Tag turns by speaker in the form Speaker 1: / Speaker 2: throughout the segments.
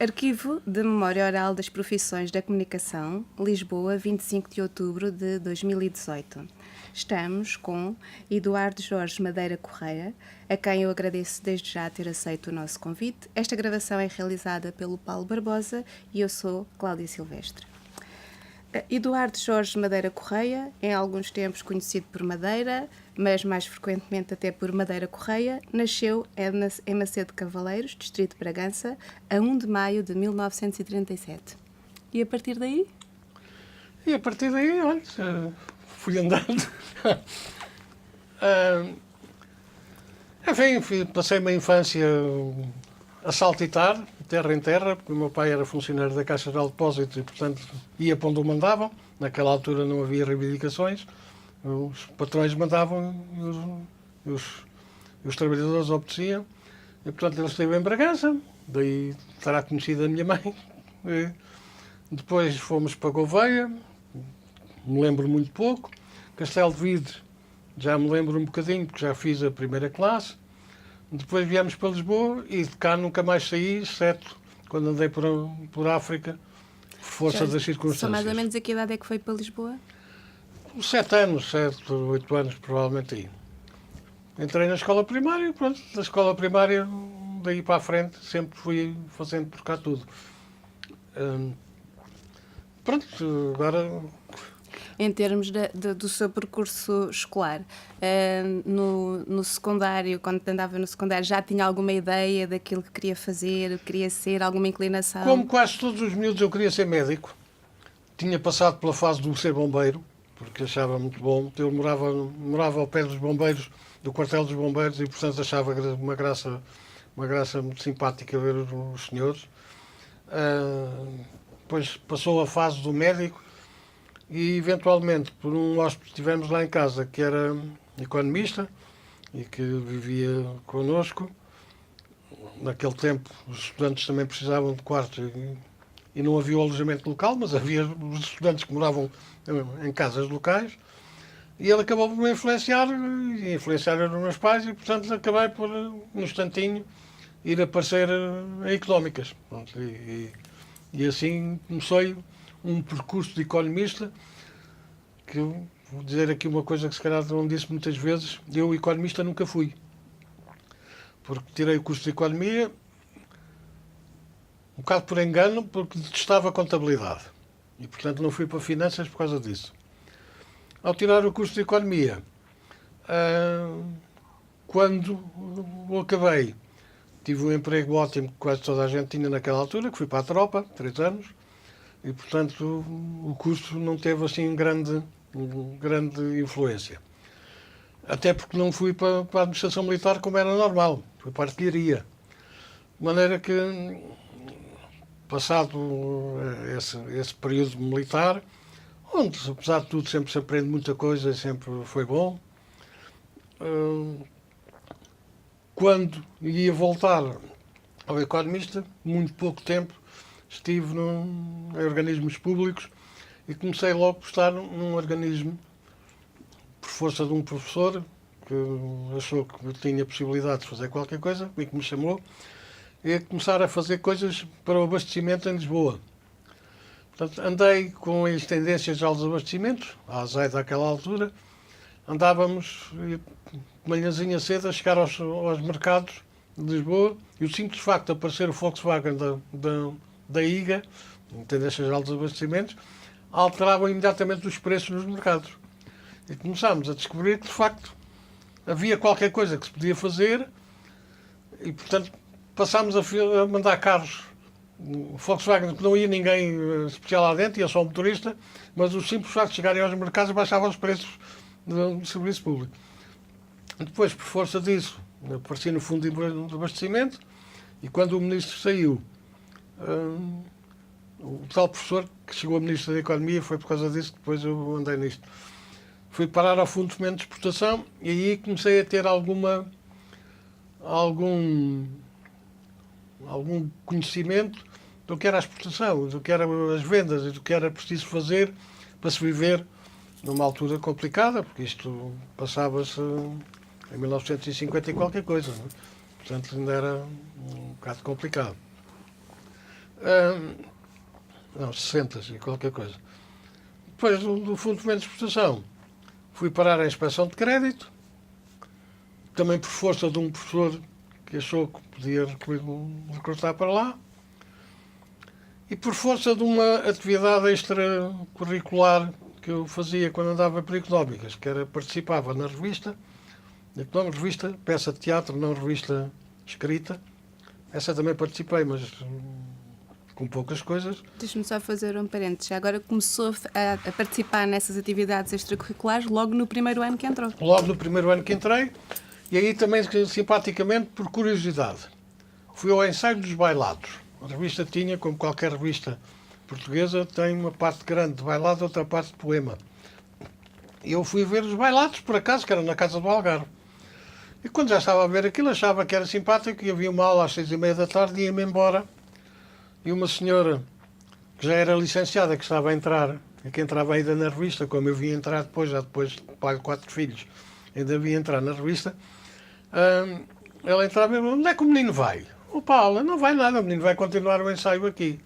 Speaker 1: Arquivo de Memória Oral das Profissões da Comunicação, Lisboa, 25 de outubro de 2018. Estamos com Eduardo Jorge Madeira Correia, a quem eu agradeço desde já ter aceito o nosso convite. Esta gravação é realizada pelo Paulo Barbosa e eu sou Cláudia Silvestre. Eduardo Jorge Madeira Correia, em alguns tempos conhecido por Madeira, mas mais frequentemente até por Madeira Correia, nasceu em Macedo de Cavaleiros, distrito de Bragança, a 1 de maio de 1937. E a partir daí?
Speaker 2: E a partir daí, olha, fui andando. Enfim, passei uma infância a saltitar, terra em terra, porque o meu pai era funcionário da Caixa de Depósitos e, portanto, ia para onde o mandavam. Naquela altura não havia reivindicações. Os patrões mandavam e os trabalhadores obedeciam. E, portanto, ele esteve em Bragança, daí terá conhecido a minha mãe. E depois fomos para Gouveia, me lembro muito pouco. Castelo de Vidro, já me lembro um bocadinho, porque já fiz a primeira classe. Depois viemos para Lisboa e de cá nunca mais saí, exceto quando andei por África, por força das circunstâncias.
Speaker 1: Só mais ou menos a que idade é que foi para Lisboa?
Speaker 2: 7 anos, 7, 8 anos, provavelmente aí. Entrei na escola primária e pronto, da escola primária, daí para a frente, sempre fui fazendo por cá tudo. Pronto, agora...
Speaker 1: Em termos do seu percurso escolar, no secundário, quando andava no secundário, já tinha alguma ideia daquilo que queria fazer, que queria ser, alguma inclinação?
Speaker 2: Como quase todos os miúdos, eu queria ser médico. Tinha passado pela fase de ser bombeiro, porque achava muito bom. Eu morava ao pé dos bombeiros, do quartel dos bombeiros, e portanto achava uma graça muito simpática ver os senhores. Depois passou a fase do médico e eventualmente por um hóspede que tivemos lá em casa que era economista e que vivia connosco. Naquele tempo os estudantes também precisavam de quartos e não havia o alojamento local, mas havia os estudantes que moravam em casas locais. E ele acabou por me influenciar, e influenciar os meus pais, e portanto acabei por, num instantinho, ir aparecer em económicas. Pronto, e assim comecei um percurso de economista, que eu vou dizer aqui uma coisa que se calhar não disse muitas vezes, eu economista nunca fui. Porque tirei o curso de economia, um bocado por engano, porque detestava a contabilidade. E portanto não fui para finanças por causa disso. Ao tirar o curso de economia, quando o acabei, tive um emprego ótimo que quase toda a gente tinha naquela altura, que fui para a tropa, 3 anos, e portanto o curso não teve assim grande influência. Até porque não fui para a administração militar como era normal, fui para a artilharia. De maneira que, passado esse período militar, onde apesar de tudo sempre se aprende muita coisa e sempre foi bom, quando ia voltar ao economista, muito pouco tempo, estive em organismos públicos e comecei logo por estar num organismo, por força de um professor que achou que eu tinha possibilidade de fazer qualquer coisa, e que me chamou, e começar a fazer coisas para o abastecimento em Lisboa. Portanto, andei com as tendências aos abastecimentos, à azeite daquela altura, andávamos de manhãzinha cedo a chegar aos mercados de Lisboa, e o simples facto de aparecer o Volkswagen da IGA, tendências aos abastecimentos, alteravam imediatamente os preços nos mercados. E começámos a descobrir que, de facto, havia qualquer coisa que se podia fazer e, portanto, passámos a mandar carros. O Volkswagen, que não ia ninguém especial lá dentro, ia só um motorista, mas o simples facto de chegarem aos mercados baixava os preços do serviço público. Depois, por força disso, apareci no fundo de abastecimento e quando o ministro saiu, o tal professor que chegou a ministro da Economia, foi por causa disso que depois eu andei nisto. Fui parar ao Fundo de Fomento de Exportação e aí comecei a ter algum conhecimento do que era a exportação, do que eram as vendas e do que era preciso fazer para se viver numa altura complicada, porque isto passava-se em 1950 e qualquer coisa, não é? Portanto ainda era um bocado complicado. Não, 60 e qualquer coisa. Depois do Fundo de Fomento de Exportação, fui parar à Inspeção de Crédito, também por força de um professor que achou que podia recrutar para lá, e por força de uma atividade extracurricular que eu fazia quando andava para Económicas, que era participava na revista peça de teatro, não revista escrita. Essa também participei, mas com poucas coisas.
Speaker 1: Deixa-me só fazer um parênteses. Agora começou a participar nessas atividades extracurriculares logo no primeiro ano que entrou.
Speaker 2: Logo no primeiro ano que entrei, e aí também, simpaticamente, por curiosidade, fui ao ensaio dos bailados. A revista tinha, como qualquer revista portuguesa, tem uma parte grande de bailado, outra parte de poema. E eu fui ver os bailados, por acaso, que era na Casa do Algarve. E quando já estava a ver aquilo, achava que era simpático, e havia uma aula às 6h30 da tarde, e ia-me embora. E uma senhora, que já era licenciada, que estava a entrar, que entrava ainda na revista, como eu via entrar depois, já depois de pai de 4 filhos, ainda via entrar na revista, ela entrava e disse: onde é que o menino vai? O Paulo, não vai nada, o menino vai continuar o ensaio aqui.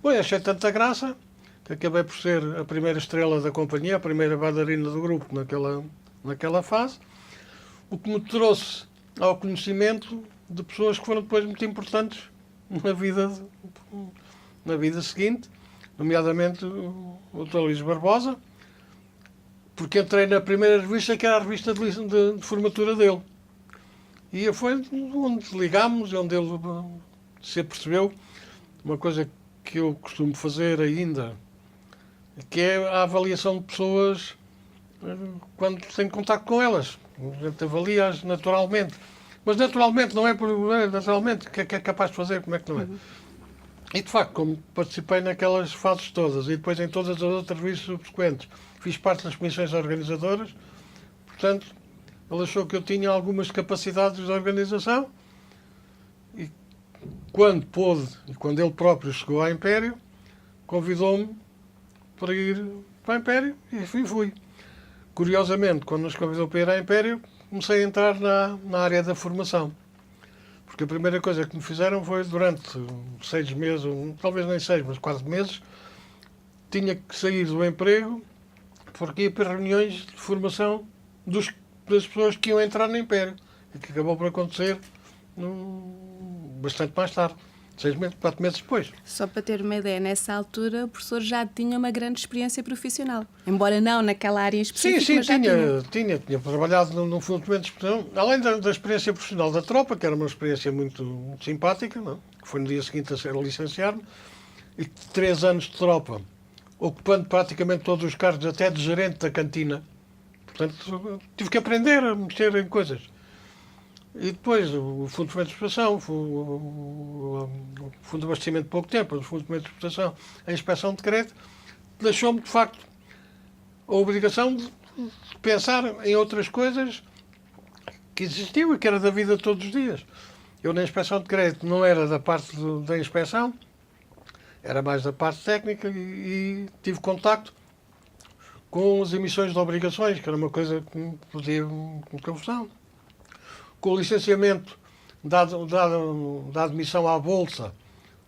Speaker 2: Bom, achei tanta graça que acabei por ser a primeira estrela da companhia, a primeira bailarina do grupo naquela fase, o que me trouxe ao conhecimento de pessoas que foram depois muito importantes na vida seguinte, nomeadamente o Dr. Luís Barbosa, porque entrei na primeira revista, que era a revista de formatura dele. E foi onde ligámos, onde ele se apercebeu uma coisa que eu costumo fazer ainda, que é a avaliação de pessoas quando tenho contato com elas. A gente avalia-as naturalmente. Mas naturalmente, não é naturalmente, o que é capaz de fazer, como é que não é? E de facto, como participei naquelas fases todas e depois em todas as outras revistas subsequentes, fiz parte das comissões organizadoras, portanto, ele achou que eu tinha algumas capacidades de organização e quando pôde, e quando ele próprio chegou à Império, convidou-me para ir para a Império e fui. Curiosamente, quando nos convidou para ir à Império, comecei a entrar na área da formação. Porque a primeira coisa que me fizeram foi, durante 6 meses, talvez nem 6, mas 4 meses, tinha que sair do emprego porque ia para reuniões de formação das pessoas que iam entrar no Império. E que acabou por acontecer bastante mais tarde. 6 meses, 4 meses depois.
Speaker 1: Só para ter uma ideia, nessa altura o professor já tinha uma grande experiência profissional. Embora não naquela área específica,
Speaker 2: sim,
Speaker 1: mas já
Speaker 2: tinha trabalhado no Fundo de Fomento de Exportação, além da experiência profissional da tropa, que era uma experiência muito simpática, não? Que foi no dia seguinte a ser licenciar-me, e 3 anos de tropa, ocupando praticamente todos os cargos, até de gerente da cantina. Portanto, tive que aprender a mexer em coisas. E depois o Fundo de Fomento de Exportação, o Fundo de Abastecimento de pouco tempo, o Fundo de Fomento de Exportação, a Inspeção de Crédito, deixou-me, de facto, a obrigação de pensar em outras coisas que existiam e que era da vida de todos os dias. Eu, na Inspeção de Crédito, não era da parte da inspeção, era mais da parte técnica e tive contacto com as emissões de obrigações, que era uma coisa que me podia com confusão. Com o licenciamento da admissão à Bolsa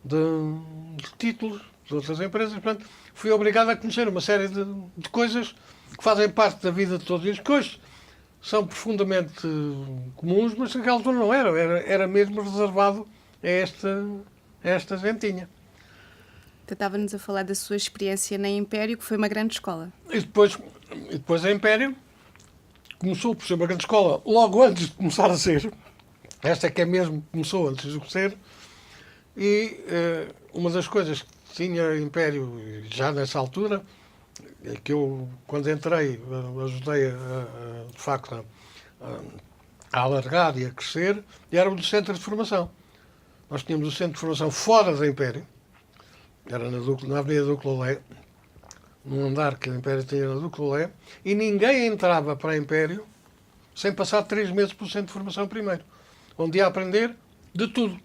Speaker 2: de títulos de outras empresas, portanto, fui obrigado a conhecer uma série de coisas que fazem parte da vida de todos os dias, que hoje são profundamente comuns, mas naquela altura não era mesmo reservado a esta gentinha.
Speaker 1: Então, estava-nos a falar da sua experiência na Império, que foi uma grande escola.
Speaker 2: E depois a Império começou por ser uma grande escola logo antes de começar a ser. Esta é que é mesmo, começou antes de ser. E uma das coisas que tinha a Império, já nessa altura, é que eu, quando entrei, ajudei de facto a alargar e a crescer, e era o do Centro de Formação. Nós tínhamos o Centro de Formação fora da Império, era na Avenida Duque Lolé, num andar que a Império tinha na Duque Lolé, e ninguém entrava para a Império sem passar 3 meses pelo Centro de Formação primeiro, onde ia aprender de tudo,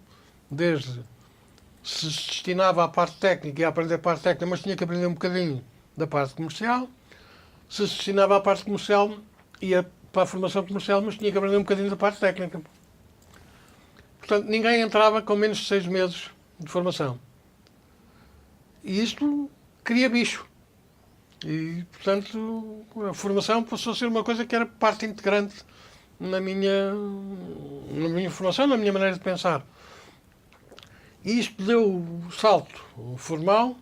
Speaker 2: desde se destinava à parte técnica, ia aprender a parte técnica, mas tinha que aprender um bocadinho da parte comercial, se destinava à parte comercial, ia para a formação comercial, mas tinha que aprender um bocadinho da parte técnica. Portanto, ninguém entrava com menos de 6 meses de formação. E isto cria bicho. E, portanto, a formação passou a ser uma coisa que era parte integrante na minha formação, na minha maneira de pensar. E isto deu o salto formal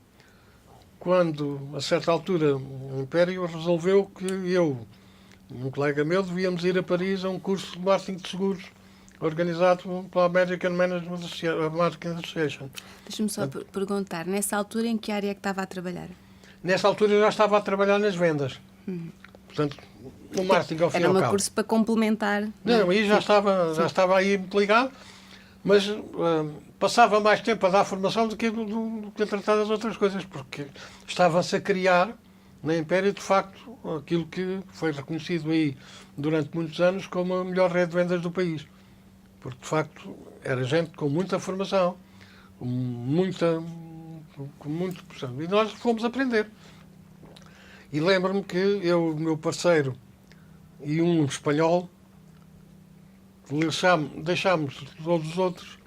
Speaker 2: quando, a certa altura, o Império resolveu que eu e um colega meu devíamos ir a Paris a um curso de marketing de seguros organizado pela American Management Marketing Association.
Speaker 1: Deixa-me só perguntar, nessa altura em que área é que estava a trabalhar?
Speaker 2: Nessa altura eu já estava a trabalhar nas vendas. Portanto, no marketing ao fim e ao
Speaker 1: Era um
Speaker 2: cabo.
Speaker 1: curso para complementar.
Speaker 2: Não, aí já estava aí muito ligado, mas passava mais tempo a dar formação do que a tratar das outras coisas, porque estava-se a criar na Império, de facto, aquilo que foi reconhecido aí durante muitos anos como a melhor rede de vendas do país. Porque, de facto, era gente com muita formação, com muito. E nós fomos aprender. E lembro-me que eu, o meu parceiro e um espanhol, deixámos todos os outros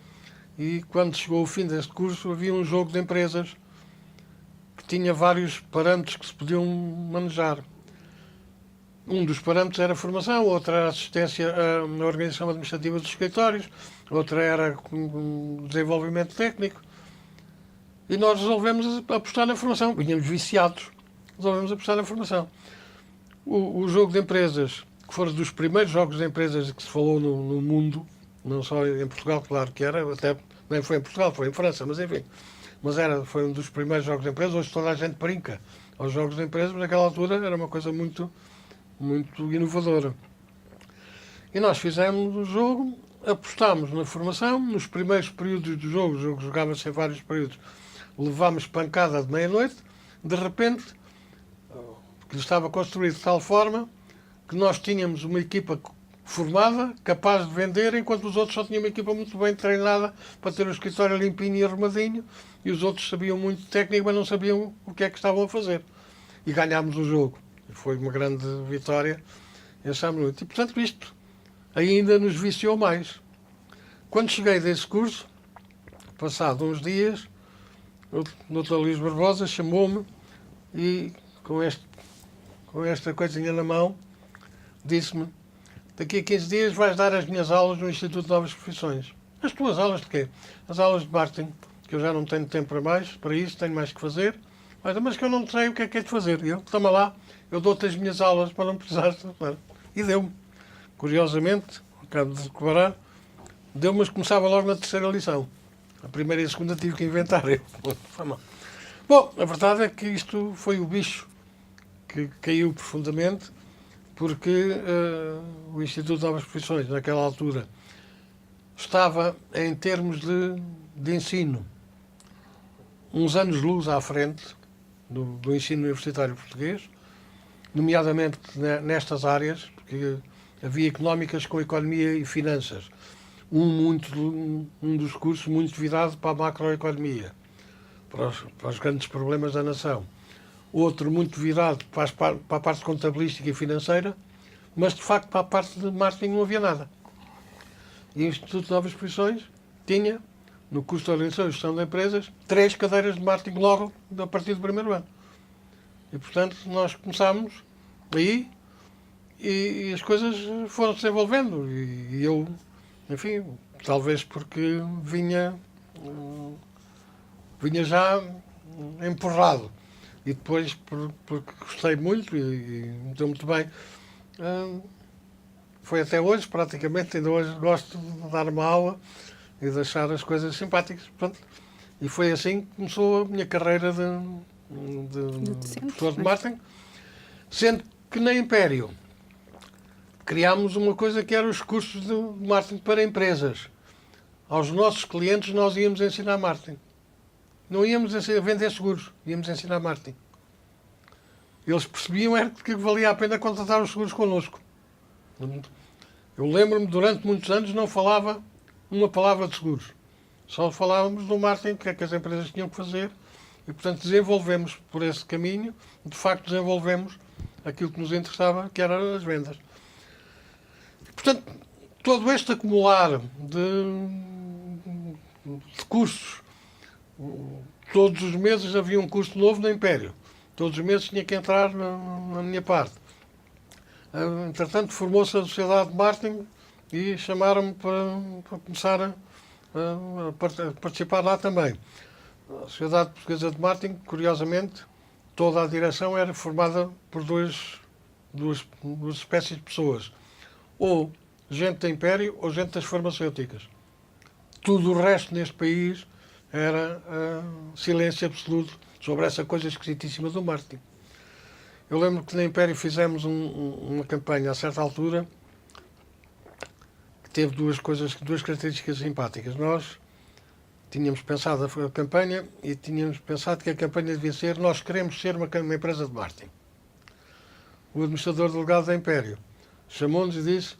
Speaker 2: e quando chegou o fim deste curso havia um jogo de empresas que tinha vários parâmetros que se podiam manejar. Um dos parâmetros era a formação, outro era a assistência na organização administrativa dos escritórios, outro era o desenvolvimento técnico. E nós resolvemos apostar na formação. Vinhamos viciados, resolvemos apostar na formação. O jogo de empresas, que foram dos primeiros jogos de empresas que se falou no mundo, não só em Portugal, claro que era, até nem foi em Portugal, foi em França, mas enfim. Mas foi um dos primeiros jogos de empresas. Hoje toda a gente brinca aos jogos de empresas, mas naquela altura era uma coisa muito inovadora. E nós fizemos o jogo, apostámos na formação, nos primeiros períodos do jogo, o jogo jogava-se em vários períodos, levámos pancada de meia-noite, de repente, que estava construído de tal forma que nós tínhamos uma equipa formada, capaz de vender, enquanto os outros só tinham uma equipa muito bem treinada para ter o escritório limpinho e arrumadinho, e os outros sabiam muito técnico, mas não sabiam o que é que estavam a fazer. E ganhámos o jogo. Foi uma grande vitória essa noite. E, portanto, isto ainda nos viciou mais. Quando cheguei desse curso, passado uns dias, o Dr. Luís Barbosa chamou-me e, com esta coisinha na mão, disse-me: daqui a 15 dias vais dar as minhas aulas no Instituto de Novas Profissões. As tuas aulas de quê? As aulas de marketing, que eu já não tenho tempo para isso, tenho mais que fazer. Mas que eu não sei o que é de fazer. E eu, toma lá, eu dou-te as minhas aulas para não precisar. E deu-me. Curiosamente, acabo de recuperar, deu-me, mas começava logo na terceira lição. A primeira e a segunda tive que inventar eu. Foi mal. Bom, a verdade é que isto foi o bicho que caiu profundamente, porque o Instituto de Novas Profissões, naquela altura, estava, em termos de ensino, uns anos-luz à frente do ensino universitário português, nomeadamente nestas áreas, porque havia económicas com economia e finanças. Um dos cursos muito virado para a macroeconomia, para os grandes problemas da nação. Outro muito virado para a parte contabilística e financeira, mas de facto para a parte de marketing não havia nada. E o Instituto de Novas Profissões tinha, no curso de Organização e Gestão de Empresas, 3 cadeiras de marketing logo a partir do primeiro ano. E, portanto, nós começámos aí e as coisas foram se desenvolvendo. E eu, enfim, talvez porque vinha já empurrado. E depois, porque gostei muito e me deu muito bem, foi até hoje, praticamente, ainda hoje gosto de dar uma aula e de achar as coisas simpáticas. Pronto. E foi assim que começou a minha carreira de professor de marketing, sendo que na Império criámos uma coisa que era os cursos de marketing para empresas. Aos nossos clientes nós íamos ensinar marketing. Não íamos vender seguros, íamos ensinar marketing. Eles percebiam que valia a pena contratar os seguros connosco. Eu lembro-me, durante muitos anos, não falava uma palavra de seguros. Só falávamos do marketing, o que é que as empresas tinham que fazer. E, portanto, desenvolvemos por esse caminho, de facto, desenvolvemos aquilo que nos interessava, que eram as vendas. E, portanto, todo este acumular de cursos todos os meses havia um curso novo no Império. Todos os meses tinha que entrar na minha parte. Entretanto, formou-se a Sociedade de Marketing e chamaram-me para começar a participar lá também. A Sociedade Portuguesa de Marketing, curiosamente, toda a direção era formada por duas espécies de pessoas. Ou gente do Império ou gente das farmacêuticas. Tudo o resto neste país era silêncio absoluto sobre essa coisa esquisitíssima do marketing. Eu lembro que no Império fizemos uma campanha a certa altura que teve duas características simpáticas. Nós tínhamos pensado a campanha e tínhamos pensado que a campanha devia ser: nós queremos ser uma empresa de marketing. O administrador delegado do Império chamou-nos e disse: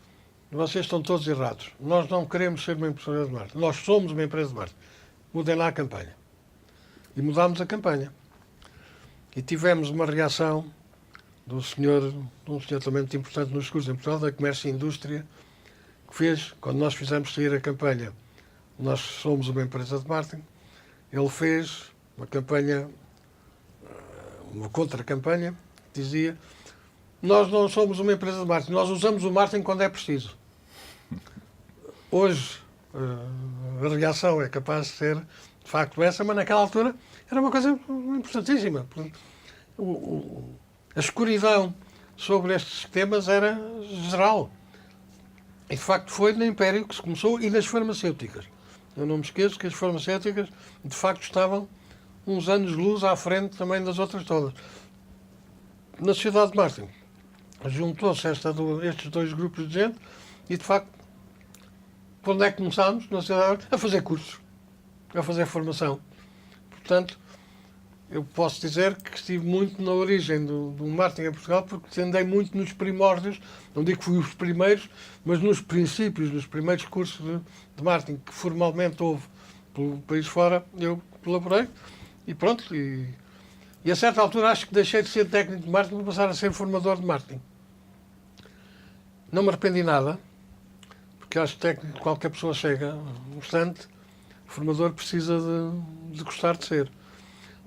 Speaker 2: vocês estão todos errados. Nós não queremos ser uma empresa de marketing. Nós somos uma empresa de marketing. Mudem lá a campanha. E mudámos a campanha. E tivemos uma reação de um senhor também muito importante nos cursos em Portugal, da Comércio e Indústria, que fez, quando nós fizemos sair a campanha, nós somos uma empresa de marketing, ele fez uma campanha, uma contra-campanha, que dizia: nós não somos uma empresa de marketing, nós usamos o marketing quando é preciso. Hoje, a reação é capaz de ser, de facto, essa, mas naquela altura era uma coisa importantíssima. A escuridão sobre estes temas era geral. E, de facto, foi no Império que se começou e nas farmacêuticas. Eu não me esqueço que as farmacêuticas, de facto, estavam uns anos-luz à frente também das outras todas. Na Sociedade de Marketing, juntou-se estes dois grupos de gente e, de facto, por onde é que começámos? Na Sociedade, a fazer cursos, a fazer formação. Portanto, eu posso dizer que estive muito na origem do marketing em Portugal, porque andei muito nos primórdios, não digo que fui os primeiros, mas nos princípios, nos primeiros cursos de marketing que formalmente houve pelo país fora, eu colaborei e pronto. E a certa altura acho que deixei de ser técnico de marketing para passar a ser formador de marketing. Não me arrependi nada, porque acho que técnico qualquer pessoa chega, no instante, o formador precisa de gostar de ser.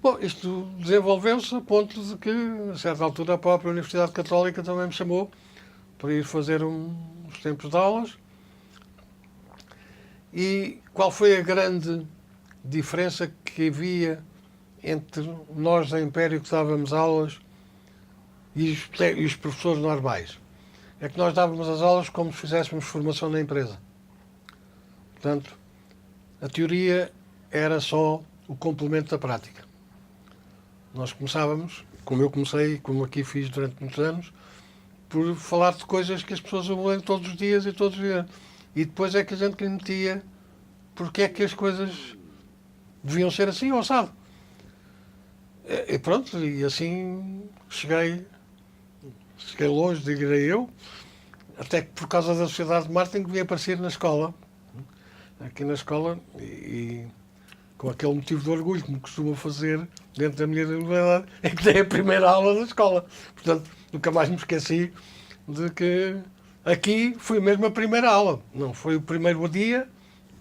Speaker 2: Bom, isto desenvolveu-se a ponto de que, a certa altura, a própria Universidade Católica também me chamou para ir fazer uns tempos de aulas. E qual foi a grande diferença que havia entre nós da Império que dávamos aulas e os professores normais? É que nós dávamos as aulas como se fizéssemos formação na empresa. Portanto, a teoria era só o complemento da prática. Nós começávamos, como eu comecei, como aqui fiz durante muitos anos, por falar de coisas que as pessoas ouvem todos os dias. E depois é que a gente lhe metia porque é que as coisas deviam ser assim ou assado. E pronto, e assim cheguei longe, direi eu, até que por causa da Sociedade de Marketing vim aparecer na escola, aqui na escola, e com aquele motivo de orgulho que me costuma fazer dentro da minha universidade, é que dei a primeira aula da escola. Portanto, nunca mais me esqueci de que aqui foi mesmo a primeira aula. Não foi o primeiro dia,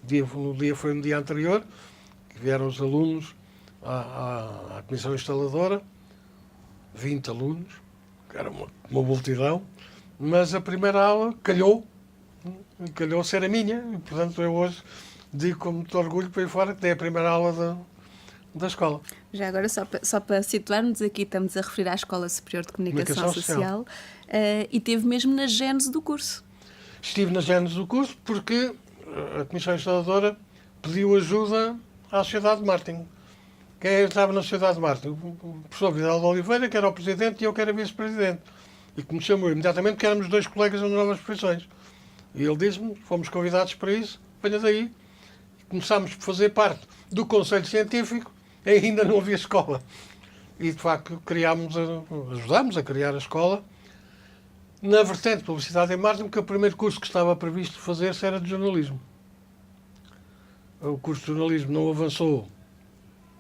Speaker 2: o dia foi no dia anterior, que vieram os alunos à comissão instaladora, 20 alunos, que era uma multidão, mas a primeira aula calhou ser a minha, e portanto eu hoje digo com muito orgulho para ir fora que dei a primeira aula da escola.
Speaker 1: Já agora, só para situarmos aqui, estamos a referir à Escola Superior de Comunicação Social. E teve mesmo na gênese do curso.
Speaker 2: Estive na gênese do curso porque a Comissão Instaladora pediu ajuda à Sociedade de Marketing. Quem estava na Sociedade de Marketing? O professor Vidal de Oliveira, que era o presidente, e eu que era vice-presidente. E que me chamou imediatamente, que éramos dois colegas nas novas profissões. E ele disse-me, fomos convidados para isso, venha daí. E começámos por fazer parte do Conselho Científico, e ainda não havia escola. E, de facto, ajudámos a criar a escola. Na vertente de Publicidade e Marketing, porque o primeiro curso que estava previsto fazer era de jornalismo. O curso de jornalismo não avançou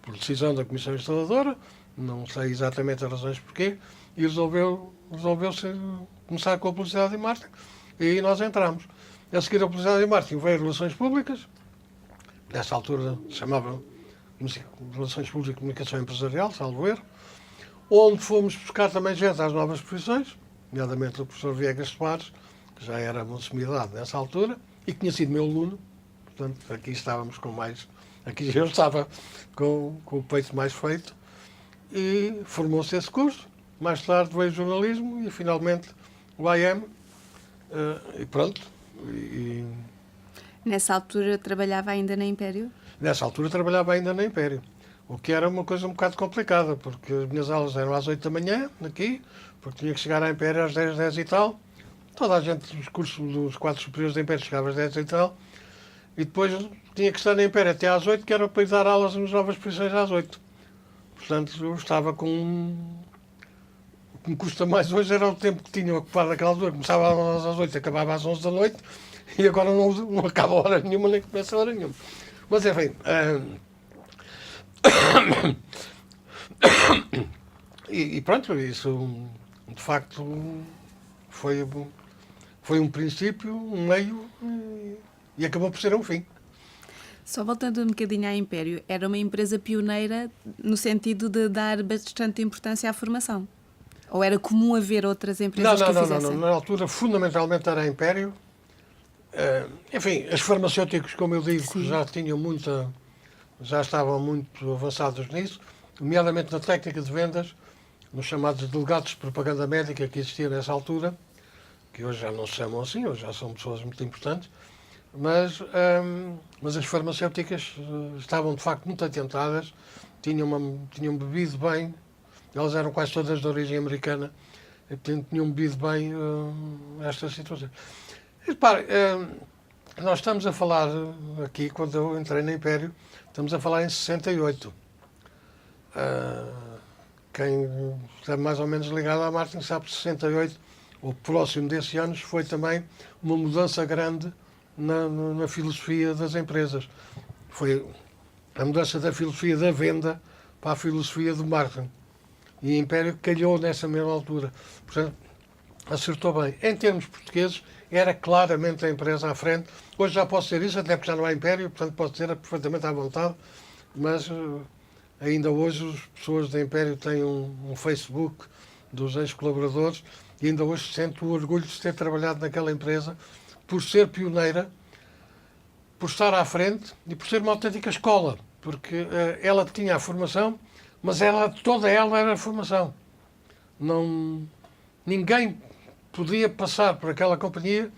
Speaker 2: por decisão da Comissão Instaladora, não sei exatamente as razões porquê, e resolveu-se começar com a Publicidade e Marketing, e aí nós entramos. A seguir a Publicidade e Marketing veio Relações Públicas, nessa altura Relações Públicas e Comunicação Empresarial, salvo erro, onde fomos buscar também gente às novas profissões, nomeadamente o professor Viegas Soares, que já era uma sumidade nessa altura, e que tinha sido meu aluno. Portanto, aqui estávamos com mais... Aqui eu estava com o peito mais feito, e formou-se esse curso. Mais tarde veio o jornalismo e, finalmente, o AM. E pronto.
Speaker 1: Nessa altura trabalhava ainda na Império?
Speaker 2: Nessa altura trabalhava ainda na Império. O que era uma coisa um bocado complicada, porque as minhas aulas eram às 8 da manhã, aqui, porque tinha que chegar à Império às 10, 10 e tal. Toda a gente dos cursos dos quadros superiores da Império chegava às 10 e tal. E depois tinha que estar na Império até às 8, que era para ir dar aulas nas novas posições às 8. Portanto, eu estava com... O que me custa mais hoje era o tempo que tinha ocupado naquela altura. Começava às 8, acabava às 11 da noite, e agora não acaba hora nenhuma, nem começa hora nenhuma. Mas, enfim... E pronto, isso de facto foi um princípio, um meio, e acabou por ser um fim.
Speaker 1: Só voltando um bocadinho à Império, era uma empresa pioneira no sentido de dar bastante importância à formação? Ou era comum haver outras empresas que o fizessem?
Speaker 2: Não. Na altura, fundamentalmente, era a Império. Enfim, os farmacêuticos, como eu digo,
Speaker 1: Sim.
Speaker 2: já estavam muito avançados nisso, nomeadamente na técnica de vendas, nos chamados delegados de propaganda médica que existiam nessa altura, que hoje já não se chamam assim, hoje já são pessoas muito importantes, mas as farmacêuticas estavam de facto muito atentadas, tinham bebido bem, elas eram quase todas de origem americana, e tinham bebido bem esta situação. E repare, nós estamos a falar aqui, quando eu entrei no Império, estamos a falar em 68. Quem está mais ou menos ligado à marketing sabe que 68, ou próximo desses anos, foi também uma mudança grande na filosofia das empresas. Foi a mudança da filosofia da venda para a filosofia do marketing. E o Império calhou nessa mesma altura. Portanto, acertou bem. Em termos portugueses, era claramente a empresa à frente. Hoje já posso dizer isso, até porque já não há Império, portanto posso dizer perfeitamente à vontade, mas ainda hoje as pessoas da Império têm um Facebook dos ex-colaboradores e ainda hoje sinto o orgulho de ter trabalhado naquela empresa, por ser pioneira, por estar à frente e por ser uma autêntica escola, porque ela tinha a formação, mas toda ela era a formação. Ninguém podia passar por aquela companhia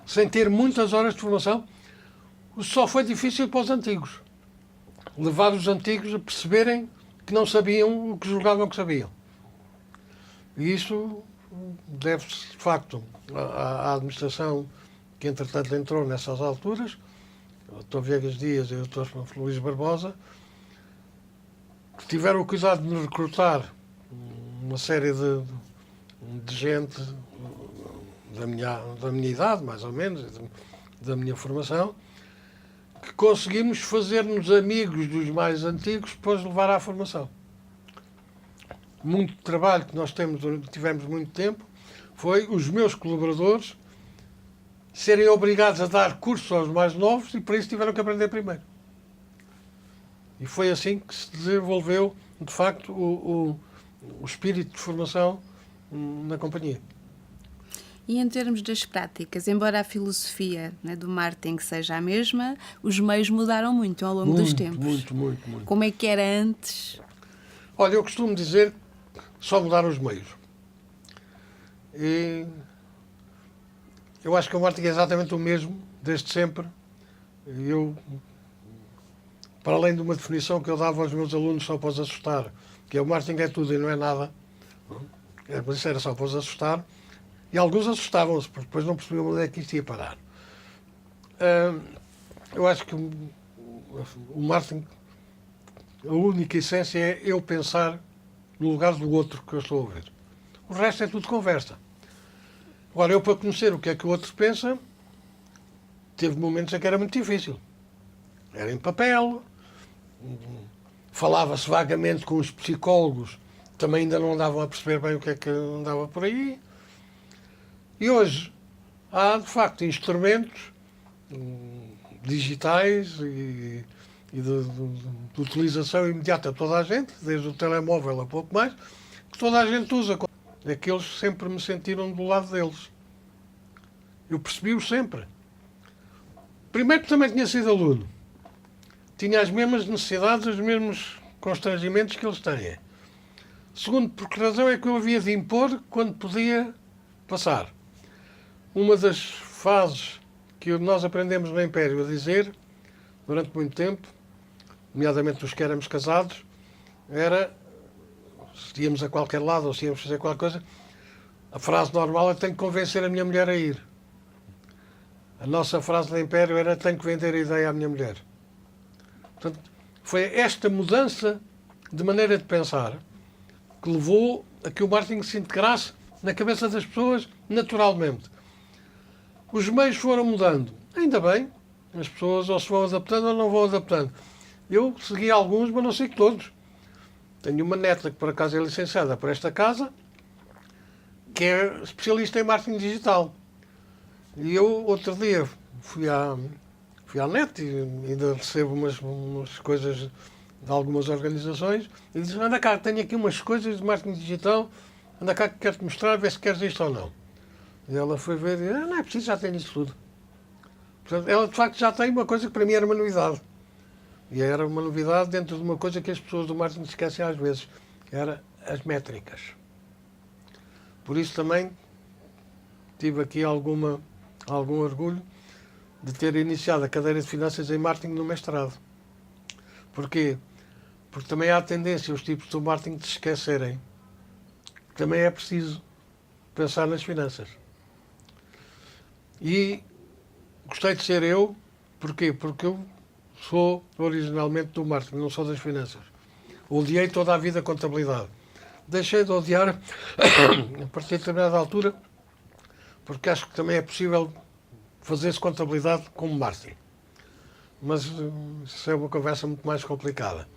Speaker 2: sem ter muitas horas de formação. Só foi difícil para os antigos. Levar os antigos a perceberem que não sabiam o que julgavam que sabiam. E isso deve-se, de facto, à administração que, entretanto, entrou nessas alturas, o Dr. Viegas Dias e o Dr. Luís Barbosa, que tiveram o cuidado de recrutar uma série de gente da minha idade, mais ou menos, da minha formação, que conseguimos fazer-nos amigos dos mais antigos para os levar à formação. Muito trabalho que nós tivemos muito tempo foi os meus colaboradores serem obrigados a dar cursos aos mais novos e para isso tiveram que aprender primeiro. E foi assim que se desenvolveu, de facto, o espírito de formação na companhia.
Speaker 1: E em termos das práticas, embora a filosofia, né, do marketing seja a mesma, os meios mudaram muito ao longo dos tempos.
Speaker 2: Muito.
Speaker 1: Como é que era antes?
Speaker 2: Olha, eu costumo dizer que só mudaram os meios. E eu acho que o marketing é exatamente o mesmo, desde sempre. Eu, para além de uma definição que eu dava aos meus alunos só para os assustar, que é o marketing é tudo e não é nada, mas isso era só para os assustar, e alguns assustavam-se, porque depois não percebiam onde é que isto ia parar. Eu acho que o marketing, a única essência é eu pensar no lugar do outro que eu estou a ouvir. O resto é tudo conversa. Agora, eu para conhecer o que é que o outro pensa, teve momentos em que era muito difícil. Era em papel, falava-se vagamente com os psicólogos, também ainda não andavam a perceber bem o que é que andava por aí. E hoje há, de facto, instrumentos digitais e e de utilização imediata de toda a gente, desde o telemóvel a pouco mais, que toda a gente usa. É que eles sempre me sentiram do lado deles. Eu percebi-o sempre. Primeiro, que também tinha sido aluno. Tinha as mesmas necessidades, os mesmos constrangimentos que eles têm. Segundo, por que razão é que eu havia de impor quando podia passar? Uma das fases que nós aprendemos no Império a dizer, durante muito tempo, nomeadamente os que éramos casados, era, se íamos a qualquer lado ou se íamos fazer qualquer coisa, a frase normal é: tenho que convencer a minha mulher a ir. A nossa frase do Império era: tenho que vender a ideia à minha mulher. Portanto, foi esta mudança de maneira de pensar que levou a que o marketing se integrasse na cabeça das pessoas naturalmente. Os meios foram mudando. Ainda bem, as pessoas ou se vão adaptando ou não vão adaptando. Eu segui alguns, mas não sigo todos. Tenho uma neta que por acaso é licenciada por esta casa, que é especialista em marketing digital. E eu, outro dia, fui à net e ainda recebo umas coisas de algumas organizações e disse: anda cá, tenho aqui umas coisas de marketing digital, anda cá que quero-te mostrar, ver se queres isto ou não. E ela foi ver e disse: não é preciso, já tenho isso tudo. Portanto, ela de facto já tem uma coisa que para mim era uma novidade. E era uma novidade dentro de uma coisa que as pessoas do marketing esquecem às vezes, que era as métricas. Por isso também tive aqui algum orgulho de ter iniciado a cadeira de Finanças em Marketing no mestrado. Porquê? Porque também há tendência os tipos do marketing de se esquecerem. Também é preciso pensar nas finanças. E gostei de ser eu. Porquê? Porque eu sou originalmente do marketing, não sou das finanças. Odiei toda a vida a contabilidade. Deixei de odiar a partir de determinada altura, porque acho que também é possível fazer-se contabilidade como marketing. Mas isso é uma conversa muito mais complicada.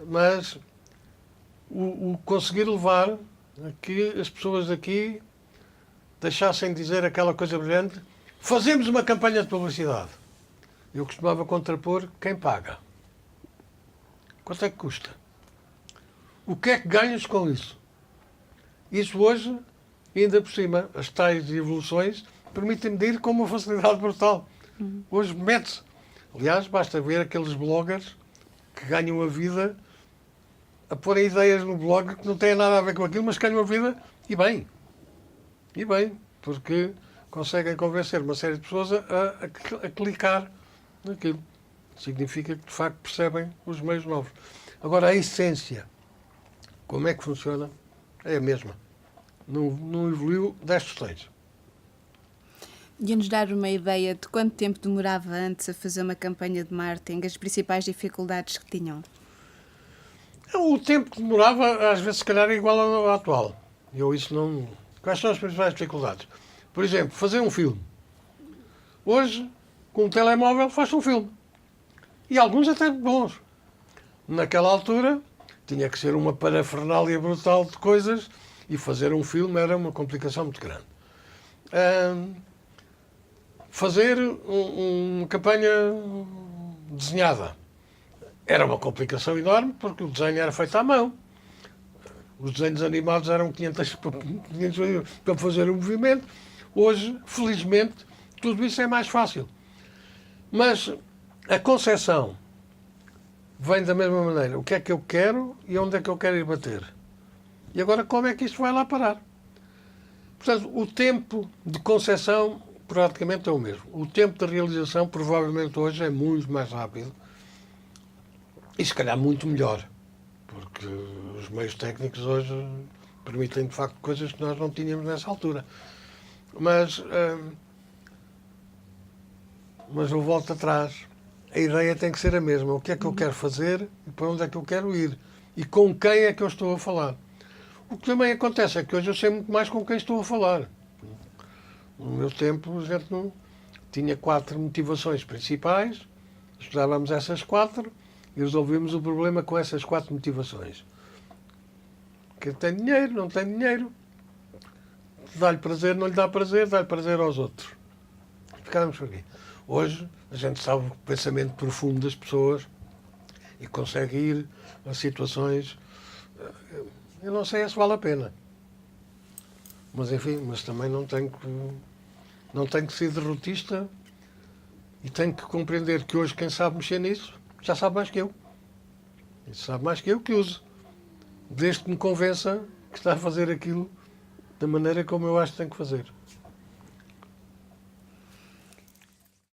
Speaker 2: Mas o conseguir levar a que as pessoas aqui deixassem de dizer aquela coisa brilhante: fazemos uma campanha de publicidade. Eu costumava contrapor: quem paga? Quanto é que custa? O que é que ganhas com isso? Isso hoje, ainda por cima, as tais evoluções permitem medir com uma facilidade brutal. Hoje mete-se. Aliás, basta ver aqueles bloggers que ganham a vida a pôr ideias no blog que não têm nada a ver com aquilo, mas ganham a vida e bem. E bem, porque conseguem convencer uma série de pessoas a clicar naquilo. Significa que, de facto, percebem os meios novos. Agora, a essência, como é que funciona, é a mesma. Não evoluiu 10 tostões.
Speaker 1: Ia-nos dar uma ideia de quanto tempo demorava antes a fazer uma campanha de marketing, as principais dificuldades que tinham?
Speaker 2: O tempo que demorava, às vezes, se calhar, é igual ao atual. Eu isso não... Quais são as principais dificuldades? Por exemplo, fazer um filme. Hoje, com um telemóvel, faz um filme. E alguns até bons. Naquela altura, tinha que ser uma parafernália brutal de coisas e fazer um filme era uma complicação muito grande. Fazer uma campanha desenhada era uma complicação enorme porque o desenho era feito à mão. Os desenhos animados eram 500 para fazer o movimento. Hoje, felizmente, tudo isso é mais fácil. Mas a concepção vem da mesma maneira. O que é que eu quero e onde é que eu quero ir bater? E agora como é que isto vai lá parar? Portanto, o tempo de concepção praticamente é o mesmo. O tempo de realização provavelmente hoje é muito mais rápido e se calhar muito melhor, porque os meios técnicos hoje permitem de facto coisas que nós não tínhamos nessa altura. Mas eu volto atrás. A ideia tem que ser a mesma. O que é que eu quero fazer e para onde é que eu quero ir? E com quem é que eu estou a falar? O que também acontece é que hoje eu sei muito mais com quem estou a falar. No meu tempo, a gente não tinha 4 motivações principais, estudávamos essas 4 e resolvíamos o problema com essas 4 motivações. Quem tem dinheiro, não tem dinheiro, dá-lhe prazer, não lhe dá prazer, dá-lhe prazer aos outros. Ficávamos por aqui. Hoje, a gente sabe o pensamento profundo das pessoas e consegue ir a situações. Eu não sei se vale a pena. Mas enfim, mas também não tenho que ser derrotista e tenho que compreender que hoje quem sabe mexer nisso já sabe mais que eu. E sabe mais que eu que use. Desde que me convença que está a fazer aquilo da maneira como eu acho que tem que fazer.